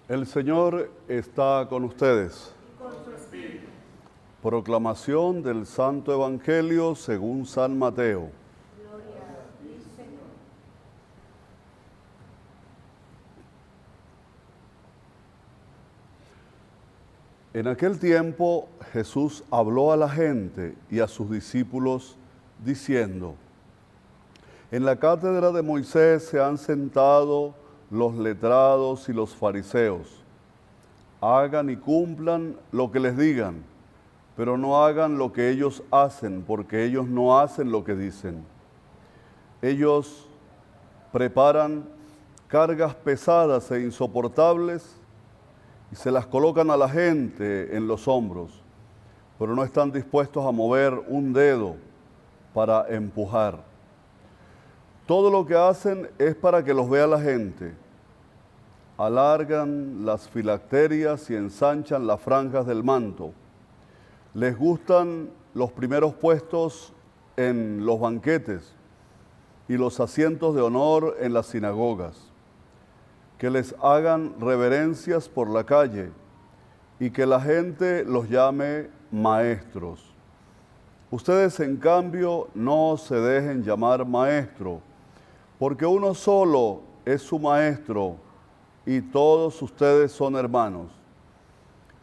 El Señor está con ustedes. Proclamación del Santo Evangelio según San Mateo. En aquel tiempo Jesús habló a la gente y a sus discípulos diciendo: En la cátedra de Moisés se han sentado los letrados y los fariseos. Hagan y cumplan lo que les digan, pero no hagan lo que ellos hacen, porque ellos no hacen lo que dicen. Ellos preparan cargas pesadas e insoportables y se las colocan a la gente en los hombros, pero no están dispuestos a mover un dedo para empujar. Todo lo que hacen es para que los vea la gente. Alargan las filacterias y ensanchan las franjas del manto. Les gustan los primeros puestos en los banquetes y los asientos de honor en las sinagogas. Que les hagan reverencias por la calle y que la gente los llame maestros. Ustedes, en cambio, no se dejen llamar maestro, porque uno solo es su maestro y todos ustedes son hermanos.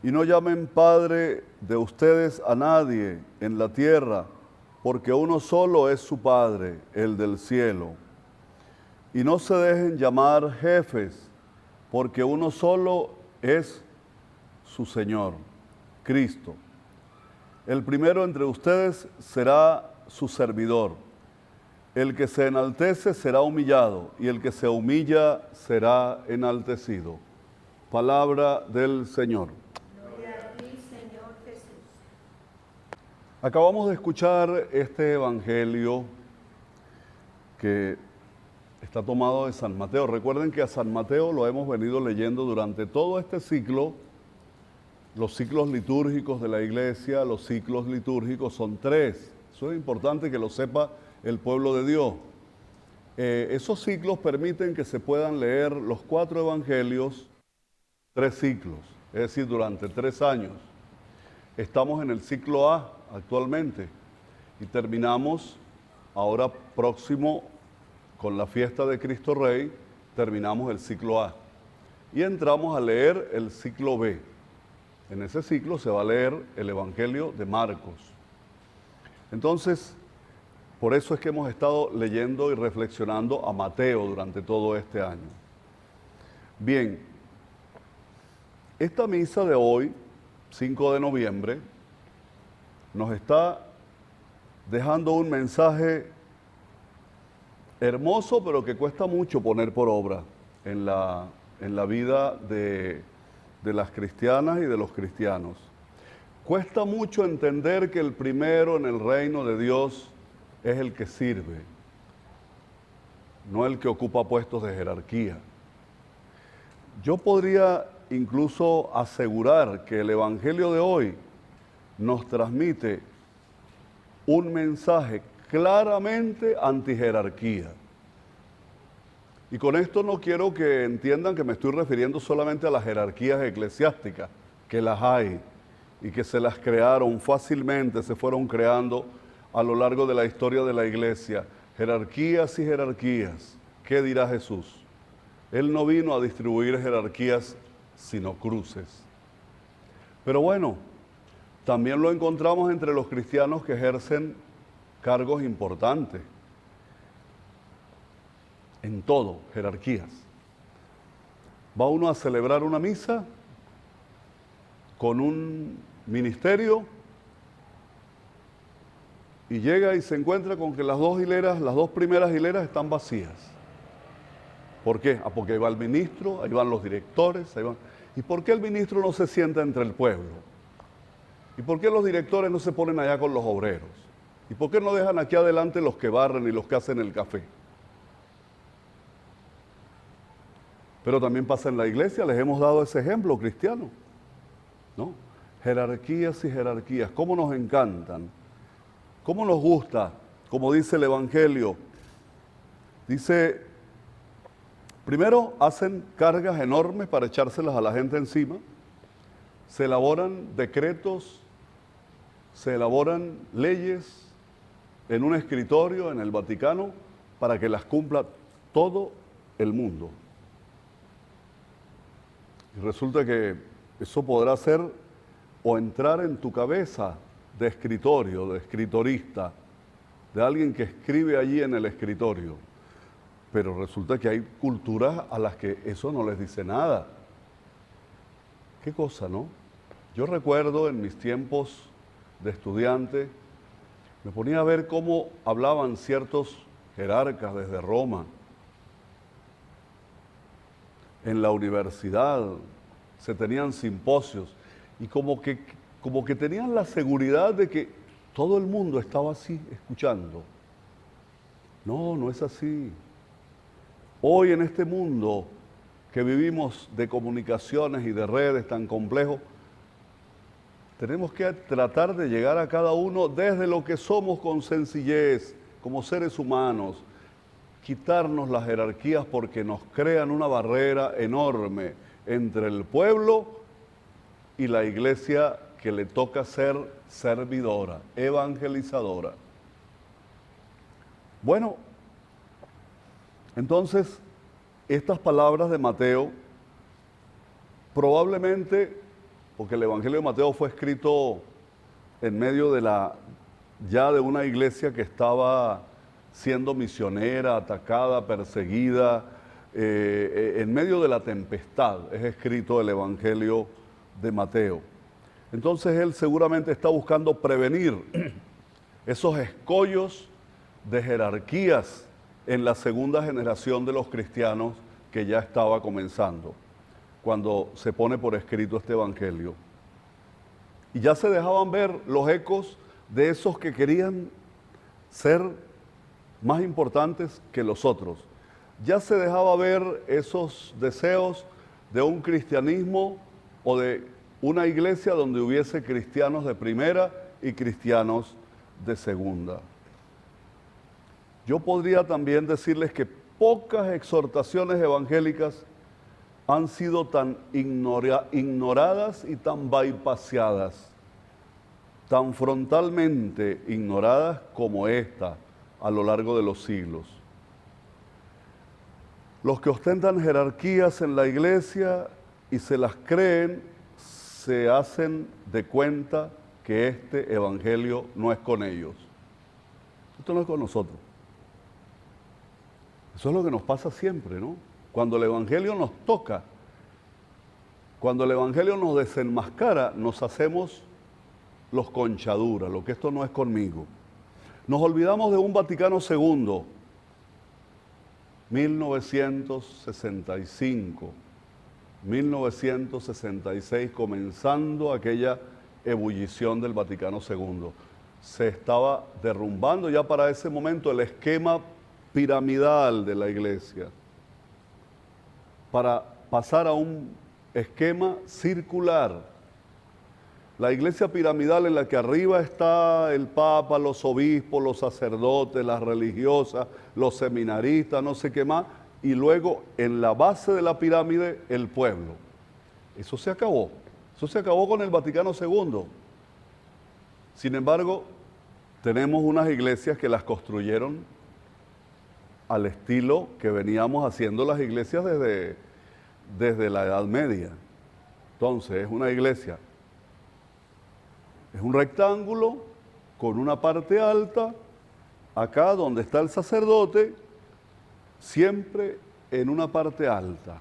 Y no llamen padre de ustedes a nadie en la tierra, porque uno solo es su Padre, el del cielo. Y no se dejen llamar jefes, porque uno solo es su Señor, Cristo. El primero entre ustedes será su servidor. El que se enaltece será humillado, y el que se humilla será enaltecido. Palabra del Señor. Gloria a ti, Señor Jesús. Acabamos de escuchar este evangelio que está tomado de San Mateo. Recuerden que a San Mateo lo hemos venido leyendo durante todo este ciclo. Los ciclos litúrgicos de la iglesia, los ciclos litúrgicos son 3. Eso es importante que lo sepa el pueblo de Dios. Esos ciclos permiten que se puedan leer los 4 evangelios, 3 ciclos, es decir, durante 3 años. Estamos en el ciclo A actualmente y terminamos ahora próximo con la fiesta de Cristo Rey, terminamos el ciclo A y entramos a leer el ciclo B. En ese ciclo se va a leer el Evangelio de Marcos. Entonces, por eso es que hemos estado leyendo y reflexionando a Mateo durante todo este año. Bien, esta misa de hoy, 5 de noviembre, nos está dejando un mensaje hermoso, pero que cuesta mucho poner por obra en la vida de las cristianas y de los cristianos. Cuesta mucho entender que el primero en el reino de Dios es el que sirve, no el que ocupa puestos de jerarquía. Yo podría incluso asegurar que el Evangelio de hoy nos transmite un mensaje claramente antijerarquía. Y con esto no quiero que entiendan que me estoy refiriendo solamente a las jerarquías eclesiásticas, que las hay y que se las crearon fácilmente, se fueron creando a lo largo de la historia de la iglesia. Jerarquías y jerarquías. ¿Qué dirá Jesús? Él no vino a distribuir jerarquías, sino cruces. Pero bueno, también lo encontramos entre los cristianos que ejercen cargos importantes. En todo, jerarquías. Va uno a celebrar una misa con un ministerio y llega y se encuentra con que las dos primeras hileras están vacías. ¿Por qué? Porque ahí va el ministro, ahí van los directores, ahí van... ¿Y por qué el ministro no se sienta entre el pueblo? ¿Y por qué los directores no se ponen allá con los obreros? ¿Y por qué no dejan aquí adelante los que barren y los que hacen el café? Pero también pasa en la iglesia, les hemos dado ese ejemplo cristiano, ¿no? Jerarquías y jerarquías, ¿cómo nos encantan? ¿Cómo nos gusta? Como dice el Evangelio, dice Primero hacen cargas enormes para echárselas a la gente encima, se elaboran decretos, se elaboran leyes en un escritorio en el Vaticano para que las cumpla todo el mundo. Y resulta que eso podrá ser o entrar en tu cabeza de escritorio, de escritorista, de alguien que escribe allí en el escritorio. Pero resulta que hay culturas a las que eso no les dice nada. Qué cosa, ¿no? Yo recuerdo en mis tiempos de estudiante, me ponía a ver cómo hablaban ciertos jerarcas desde Roma. En la universidad se tenían simposios y como que tenían la seguridad de que todo el mundo estaba así escuchando. No, no es así. Hoy en este mundo que vivimos de comunicaciones y de redes tan complejos, tenemos que tratar de llegar a cada uno desde lo que somos con sencillez, como seres humanos, quitarnos las jerarquías porque nos crean una barrera enorme entre el pueblo y la iglesia que le toca ser servidora, evangelizadora. Bueno, entonces, estas palabras de Mateo, probablemente, porque el Evangelio de Mateo fue escrito en medio de ya de una iglesia que estaba siendo misionera, atacada, perseguida, en medio de la tempestad, es escrito el Evangelio de Mateo. Entonces él seguramente está buscando prevenir esos escollos de jerarquías en la segunda generación de los cristianos que ya estaba comenzando, cuando se pone por escrito este evangelio. Y ya se dejaban ver los ecos de esos que querían ser más importantes que los otros. Ya se dejaba ver esos deseos de un cristianismo o de una iglesia donde hubiese cristianos de primera y cristianos de segunda. Yo podría también decirles que pocas exhortaciones evangélicas han sido tan ignoradas y tan bypaseadas, tan frontalmente ignoradas como esta a lo largo de los siglos. Los que ostentan jerarquías en la iglesia y se las creen, se hacen de cuenta que este evangelio no es con ellos. Esto no es con nosotros. Eso es lo que nos pasa siempre, ¿no? Cuando el evangelio nos toca, cuando el evangelio nos desenmascara, nos hacemos los conchaduras, lo que esto no es conmigo. Nos olvidamos de un Vaticano II, 1965, 1966, comenzando aquella ebullición del Vaticano II. Se estaba derrumbando ya para ese momento el esquema piramidal de la iglesia, para pasar a un esquema circular. La iglesia piramidal en la que arriba está el Papa, los obispos, los sacerdotes, las religiosas, los seminaristas, no sé qué más, y luego en la base de la pirámide el pueblo. Eso se acabó con el Vaticano II. Sin embargo, tenemos unas iglesias que las construyeron al estilo que veníamos haciendo las iglesias desde la Edad Media. Entonces, es una iglesia, es un rectángulo con una parte alta, acá donde está el sacerdote, siempre en una parte alta.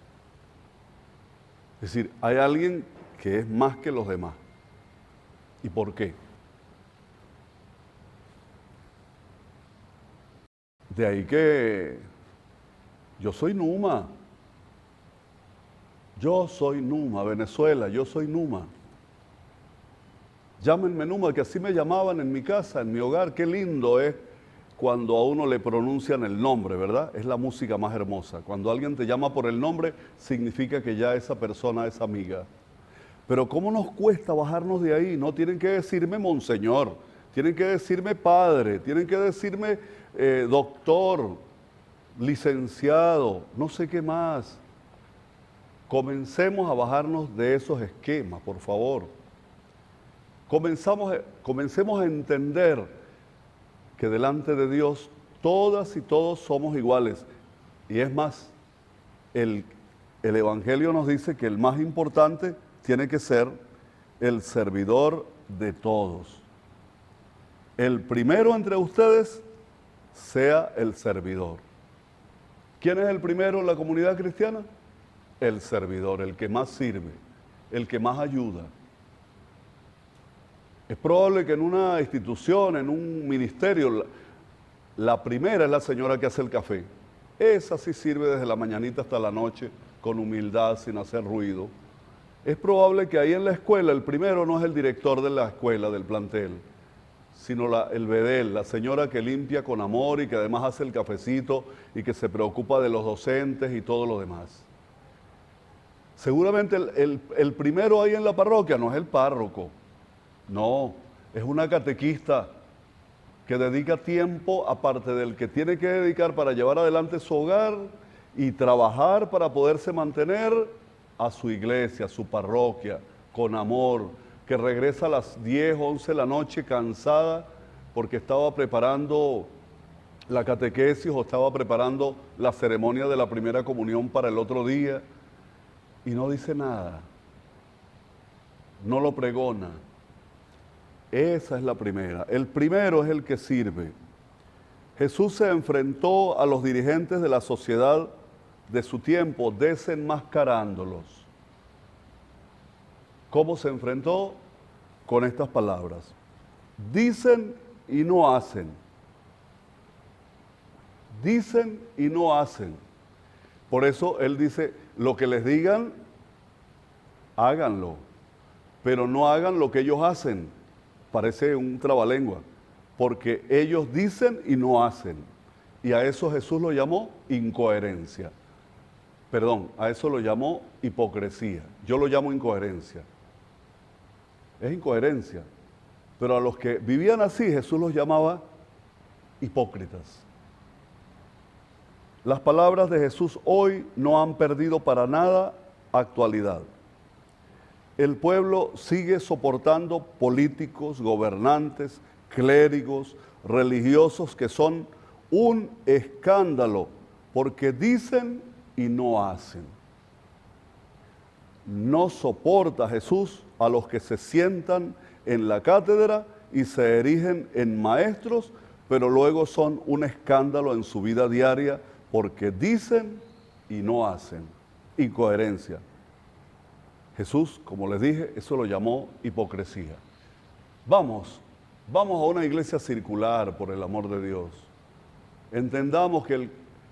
Es decir, hay alguien que es más que los demás. ¿Y por qué? De ahí que yo soy Numa. Yo soy Numa, Venezuela, yo soy Numa. Llámenme Numa, que así me llamaban en mi casa, en mi hogar. Qué lindo es cuando a uno le pronuncian el nombre, ¿verdad? Es la música más hermosa. Cuando alguien te llama por el nombre, significa que ya esa persona es amiga. Pero ¿cómo nos cuesta bajarnos de ahí? No tienen que decirme monseñor, tienen que decirme padre, tienen que decirme doctor. licenciado, no sé qué más. Comencemos a bajarnos de esos esquemas, por favor. Comencemos a entender que delante de Dios todas y todos somos iguales. Y es más, el Evangelio nos dice que el más importante tiene que ser el servidor de todos. El primero entre ustedes sea el servidor. ¿Quién es el primero en la comunidad cristiana? El servidor, el que más sirve, el que más ayuda. Es probable que en una institución, en un ministerio, la primera es la señora que hace el café. Esa sí sirve desde la mañanita hasta la noche, con humildad, sin hacer ruido. Es probable que ahí en la escuela el primero no es el director de la escuela, del plantel, sino el bedel, la señora que limpia con amor y que además hace el cafecito y que se preocupa de los docentes y todo lo demás. Seguramente el primero ahí en la parroquia no es el párroco, no, es una catequista que dedica tiempo aparte del que tiene que dedicar para llevar adelante su hogar y trabajar para poderse mantener a su iglesia, a su parroquia, con amor, que regresa a las 10, 11 de la noche cansada porque estaba preparando la catequesis o estaba preparando la ceremonia de la primera comunión para el otro día y no dice nada, no lo pregona. Esa es la primera. El primero es el que sirve. Jesús se enfrentó a los dirigentes de la sociedad de su tiempo desenmascarándolos. ¿Cómo se enfrentó? Con estas palabras. Dicen y no hacen. Dicen y no hacen. Por eso Él dice, lo que les digan, háganlo. Pero no hagan lo que ellos hacen. Parece un trabalengua. Porque ellos dicen y no hacen. Y a eso Jesús lo llamó incoherencia. Perdón, a eso lo llamó hipocresía. Yo lo llamo incoherencia. Es incoherencia. Pero a los que vivían así, Jesús los llamaba hipócritas. Las palabras de Jesús hoy no han perdido para nada actualidad. El pueblo sigue soportando políticos, gobernantes, clérigos, religiosos que son un escándalo porque dicen y no hacen. No soporta Jesús a los que se sientan en la cátedra y se erigen en maestros, pero luego son un escándalo en su vida diaria porque dicen y no hacen. Incoherencia. Jesús, como les dije, eso lo llamó hipocresía. Vamos a una iglesia circular, por el amor de Dios. Entendamos que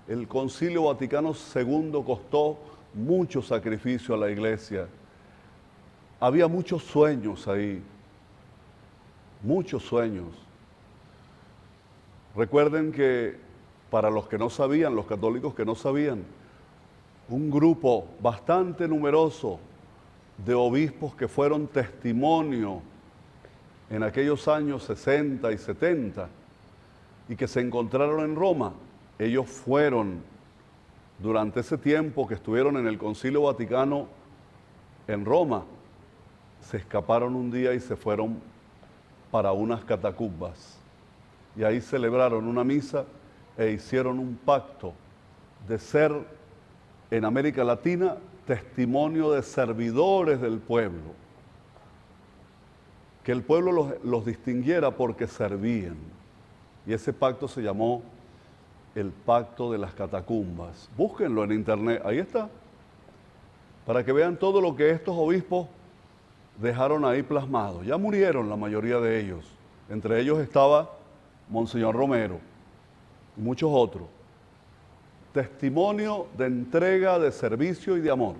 el Concilio Vaticano II costó mucho sacrificio a la iglesia. Había muchos sueños ahí, muchos sueños. Recuerden que para los que no sabían, los católicos que no sabían, un grupo bastante numeroso de obispos que fueron testimonio en aquellos años 60 y 70 y que se encontraron en Roma, ellos fueron durante ese tiempo que estuvieron en el Concilio Vaticano en Roma, se escaparon un día y se fueron para unas catacumbas y ahí celebraron una misa e hicieron un pacto de ser en América Latina testimonio de servidores del pueblo, que el pueblo los distinguiera porque servían. Y ese pacto se llamó el Pacto de las Catacumbas. Búsquenlo en internet, ahí está, para que vean todo lo que estos obispos dejaron ahí plasmado. Ya murieron la mayoría de ellos, entre ellos estaba Monseñor Romero y muchos otros. Testimonio de entrega, de servicio y de amor.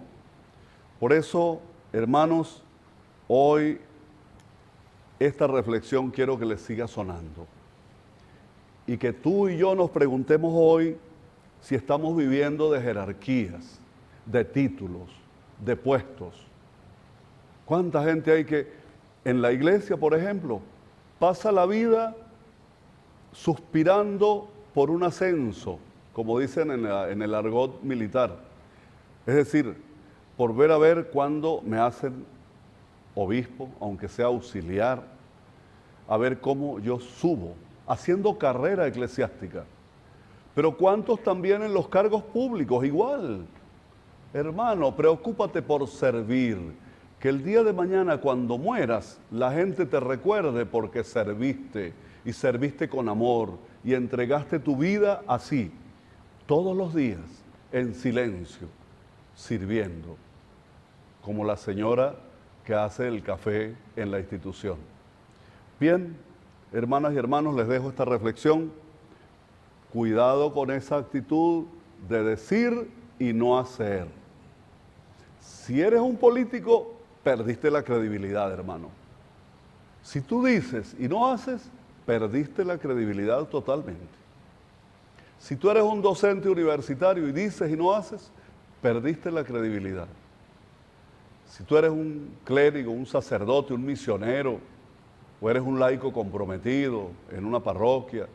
Por eso, hermanos, hoy esta reflexión quiero que les siga sonando. Y que tú y yo nos preguntemos hoy si estamos viviendo de jerarquías, de títulos, de puestos. ¿Cuánta gente hay que en la iglesia, por ejemplo, pasa la vida suspirando por un ascenso, como dicen en el argot militar. Es decir, por ver a ver cuándo me hacen obispo, aunque sea auxiliar, a ver cómo yo subo, haciendo carrera eclesiástica. Pero ¿cuántos también en los cargos públicos? Igual. Hermano, preocúpate por servir. Que el día de mañana cuando mueras, la gente te recuerde porque serviste y serviste con amor y entregaste tu vida así, todos los días, en silencio, sirviendo, como la señora que hace el café en la institución. Bien, hermanas y hermanos, les dejo esta reflexión. Cuidado con esa actitud de decir y no hacer. Si eres un político, perdiste la credibilidad, hermano. Si tú dices y no haces, perdiste la credibilidad totalmente. Si tú eres un docente universitario y dices y no haces, perdiste la credibilidad. Si tú eres un clérigo, un sacerdote, un misionero, o eres un laico comprometido en una parroquia,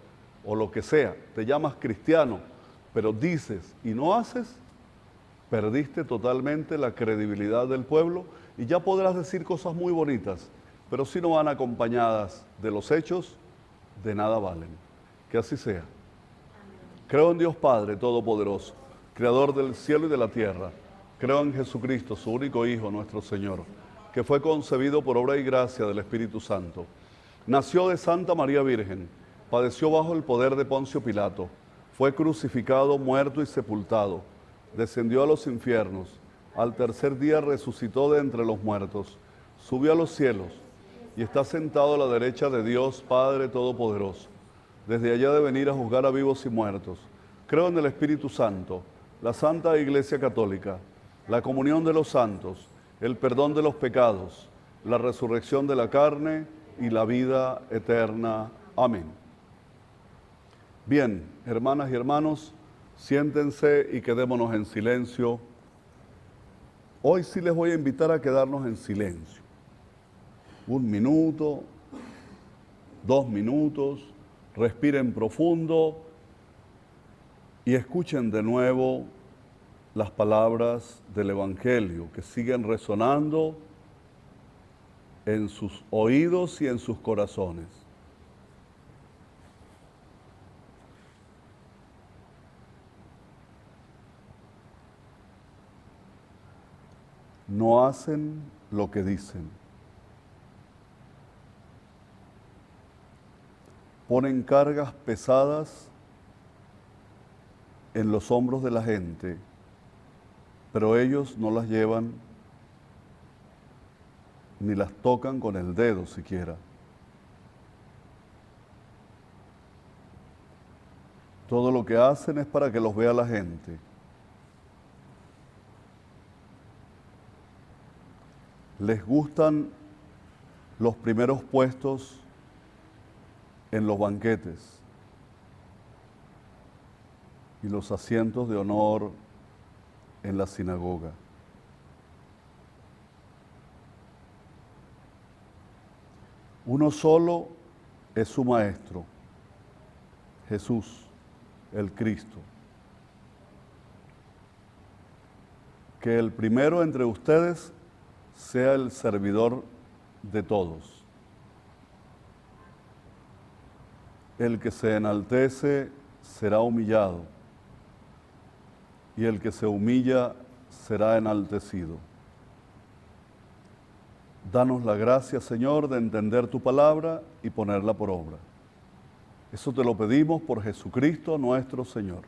o lo que sea, te llamas cristiano, pero dices y no haces, perdiste totalmente la credibilidad del pueblo y ya podrás decir cosas muy bonitas, pero si no van acompañadas de los hechos, de nada valen. Que así sea. Creo en Dios Padre Todopoderoso, Creador del cielo y de la tierra. Creo en Jesucristo, su único Hijo, nuestro Señor, que fue concebido por obra y gracia del Espíritu Santo. Nació de Santa María Virgen, padeció bajo el poder de Poncio Pilato, fue crucificado, muerto y sepultado, descendió a los infiernos, al tercer día resucitó de entre los muertos, subió a los cielos y está sentado a la derecha de Dios Padre Todopoderoso. Desde allá de venir a juzgar a vivos y muertos. Creo en el Espíritu Santo, la Santa Iglesia Católica, la comunión de los santos, el perdón de los pecados, la resurrección de la carne y la vida eterna. Amén. Bien, hermanas y hermanos, siéntense y quedémonos en silencio. Hoy sí les voy a invitar a quedarnos en silencio. 1 minuto, 2 minutos, respiren profundo y escuchen de nuevo las palabras del Evangelio que siguen resonando en sus oídos y en sus corazones. No hacen lo que dicen. Ponen cargas pesadas en los hombros de la gente, pero ellos no las llevan ni las tocan con el dedo siquiera. Todo lo que hacen es para que los vea la gente. Les gustan los primeros puestos en los banquetes y los asientos de honor en la sinagoga. Uno solo es su maestro, Jesús, el Cristo. Que el primero entre ustedes sea el servidor de todos. El que se enaltece será humillado, y el que se humilla será enaltecido. Danos la gracia, Señor, de entender tu palabra y ponerla por obra. Eso te lo pedimos por Jesucristo nuestro Señor.